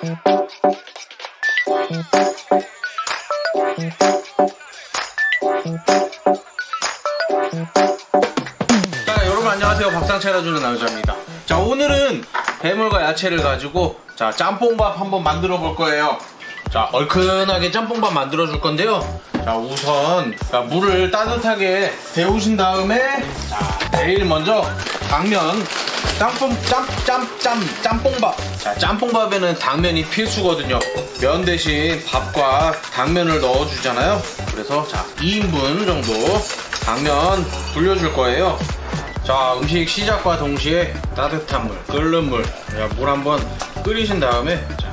자, 여러분 안녕하세요. 밥상 차려주는 남자입니다. 자, 오늘은 해물과 야채를 가지고 자 짬뽕밥 한번 만들어 볼 거예요. 자, 얼큰하게 짬뽕밥 만들어 줄 건데요. 자, 우선 물을 따뜻하게 데우신 다음에 자, 제일 먼저 당면 짬뽕밥. 자, 짬뽕밥에는 당면이 필수거든요. 면 대신 밥과 당면을 넣어 주잖아요. 그래서 자, 2인분 정도 당면 불려줄 거예요. 자, 음식 시작과 동시에 따뜻한 물, 끓는 물 한번 끓이신 다음에 자,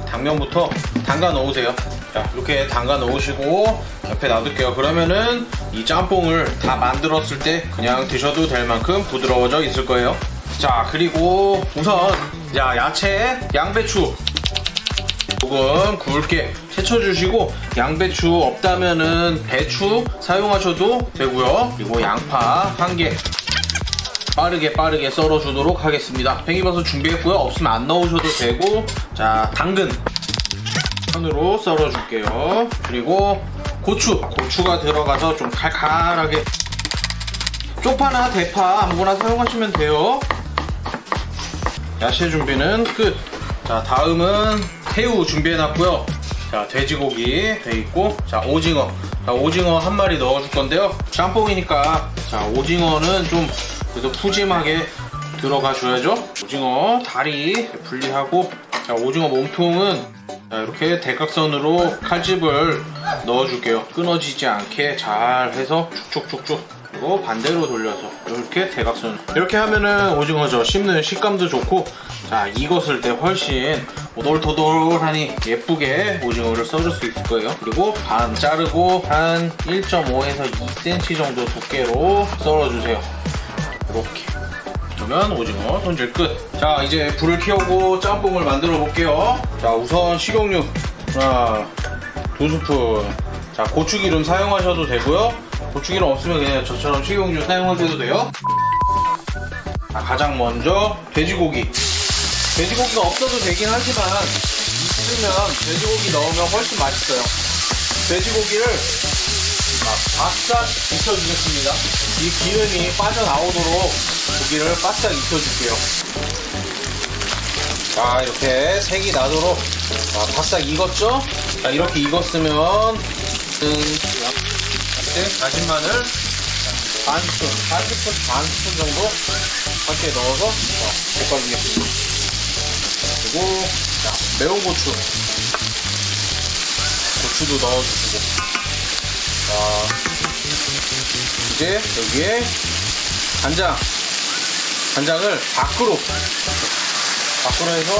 당면부터 담가 놓으세요. 자, 이렇게 담가 놓으시고 옆에 놔둘게요. 그러면은 이 짬뽕을 다 만들었을 때 그냥 드셔도 될 만큼 부드러워져 있을 거예요. 자, 그리고 우선 자, 야채, 양배추 조금 굵게 채쳐주시고, 양배추 없다면은 배추 사용하셔도 되고요. 그리고 양파 1개 빠르게 썰어주도록 하겠습니다. 팽이버섯 준비했고요. 없으면 안 넣으셔도 되고, 자, 당근 손으로 썰어줄게요. 그리고 고추가 들어가서 좀 칼칼하게, 쪽파나 대파 아무거나 사용하시면 돼요. 야채 준비는 끝. 자, 다음은 새우 준비해놨고요. 자, 돼지고기 돼있고, 자, 오징어. 자, 오징어 한 마리 넣어줄 건데요. 짬뽕이니까 자, 오징어는 좀 그래도 푸짐하게 들어가줘야죠. 오징어 다리 분리하고, 자, 오징어 몸통은 자, 이렇게 대각선으로 칼집을 넣어줄게요. 끊어지지 않게 잘 해서 쭉쭉쭉쭉. 그리고 반대로 돌려서 이렇게 대각선. 이렇게 하면은 오징어죠. 씹는 식감도 좋고, 자, 익었을 때 훨씬 오돌토돌하니 예쁘게 오징어를 썰을 수 있을 거예요. 그리고 반 자르고 한 1.5에서 2cm 정도 두께로 썰어주세요. 이렇게. 그러면 오징어 손질 끝. 자, 이제 불을 켜고 짬뽕을 만들어 볼게요. 자, 우선 식용유 하나, 2스푼. 자, 고추기름 사용하셔도 되고요. 고추기름 없으면 그냥 저처럼 식용유 사용하셔도 돼요. 자, 가장 먼저 돼지고기가 없어도 되긴 하지만 있으면 돼지고기 넣으면 훨씬 맛있어요. 돼지고기를 바싹 익혀주겠습니다. 이 기름이 빠져나오도록 고기를 바싹 익혀줄게요. 자, 이렇게 색이 나도록 바싹 익었죠? 자, 이렇게 익었으면 다진 마늘 반 스푼 정도 함께 넣어서 볶아주겠습니다. 그리고 자, 매운 고추도 넣어주시고, 자, 이제 여기에 간장을 밖으로 해서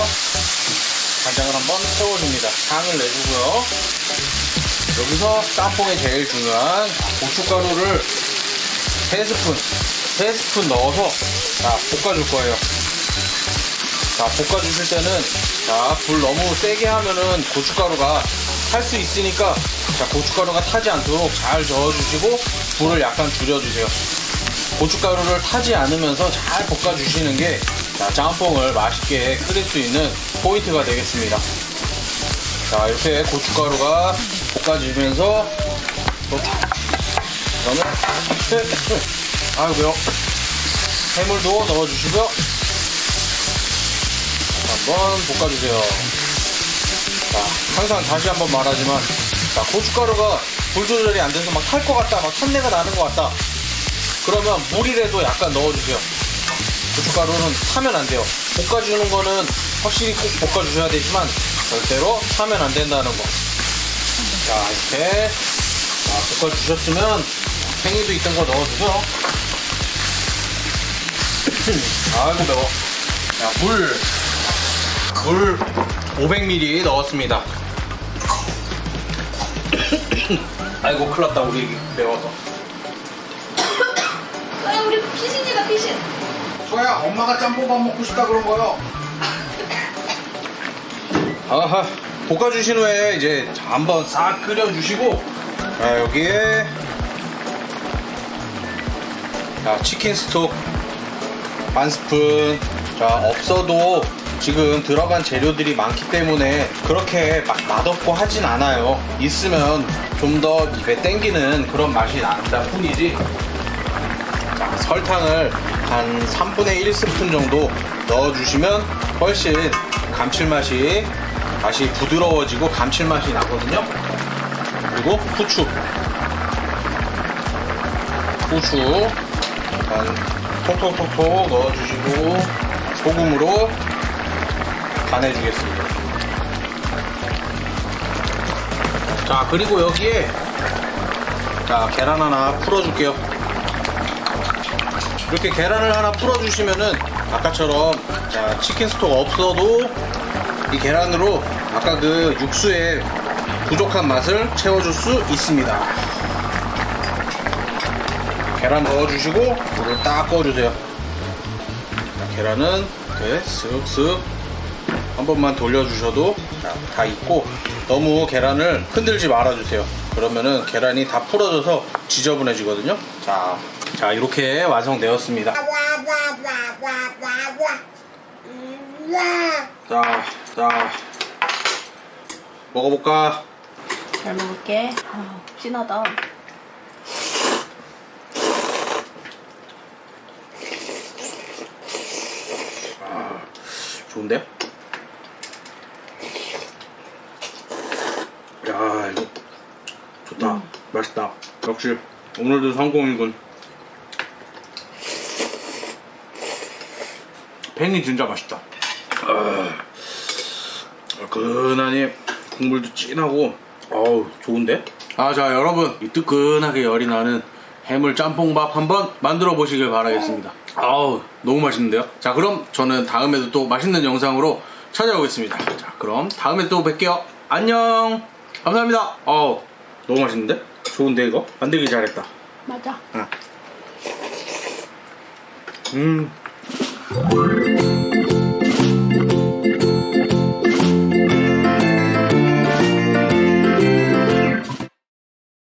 간장을 한번 채워줍니다. 향을 내주고요. 여기서 짬뽕에 제일 중요한 고춧가루를 3스푼 넣어서 자, 볶아줄 거예요. 자, 볶아주실 때는 자, 불 너무 세게 하면은 고춧가루가 탈 수 있으니까 자, 고춧가루가 타지 않도록 잘 저어주시고 불을 약간 줄여주세요. 고춧가루를 타지 않으면서 잘 볶아주시는 게 자, 짬뽕을 맛있게 끓일 수 있는 포인트가 되겠습니다. 자, 이렇게 고춧가루가 볶아지면서 그러면 아이고요, 해물도 넣어주시고요. 한번 볶아주세요. 자, 항상 다시 한번 말하지만 자, 고춧가루가 불 조절이 안 돼서 막 탈 것 같다, 막 탄내가 나는 것 같다, 그러면 물이라도 약간 넣어주세요. 고춧가루는 타면 안 돼요. 볶아주는 거는 확실히 꼭 볶아주셔야 되지만 절대로 타면 안 된다는 거. 자, 이렇게 볶아주셨으면 팽이도 있던 거 넣어주세요. 아이고 매워. 자, 물 500ml 넣었습니다. 아이고 큰일났다, 우리 매워서. 우리 피신이다, 피신. 소야, 엄마가 짬뽕밥 먹고 싶다 그런 거요. 아하, 볶아주신 후에 이제 한번 싹 끓여주시고, 자, 여기에 자, 치킨 스톡 반 스푼. 자, 없어도 지금 들어간 재료들이 많기 때문에 그렇게 막 맛없고 하진 않아요. 있으면 좀 더 입에 땡기는 그런 맛이 난다 뿐이지. 자, 설탕을 한 3분의 1스푼 정도 넣어주시면 훨씬 감칠맛이 다시 부드러워지고 감칠맛이 나거든요. 그리고 후추 약간 톡톡톡톡 넣어주시고 소금으로 간해주겠습니다. 자, 그리고 여기에 자, 계란 하나 풀어줄게요. 이렇게 계란을 하나 풀어주시면은 아까처럼 자, 치킨 스톡 없어도 이 계란으로 아까 그 육수의 부족한 맛을 채워줄 수 있습니다. 계란 넣어주시고 불을 딱 꺼주세요. 자, 계란은 이렇게 쓱쓱 한 번만 돌려주셔도 다 익고, 너무 계란을 흔들지 말아주세요. 그러면은 계란이 다 풀어져서 지저분해지거든요. 자, 이렇게 완성되었습니다. 자, 먹어볼까? 잘 먹을게. 아, 진하다. 좋은데? 야, 이거 좋다. 맛있다. 역시 오늘도 성공이군. 팽이 진짜 맛있다. 얼큰하니 국물도 진하고 어우, 좋은데? 자, 여러분, 이 뜨끈하게 열이 나는 해물 짬뽕밥 한번 만들어 보시길 바라겠습니다. 아우, 너무 맛있는데요? 자, 그럼 저는 다음에도 또 맛있는 영상으로 찾아오겠습니다. 자, 그럼 다음에 또 뵐게요. 안녕. 감사합니다. 너무 맛있는데? 좋은데, 이거? 만들기 잘했다. 맞아. 응.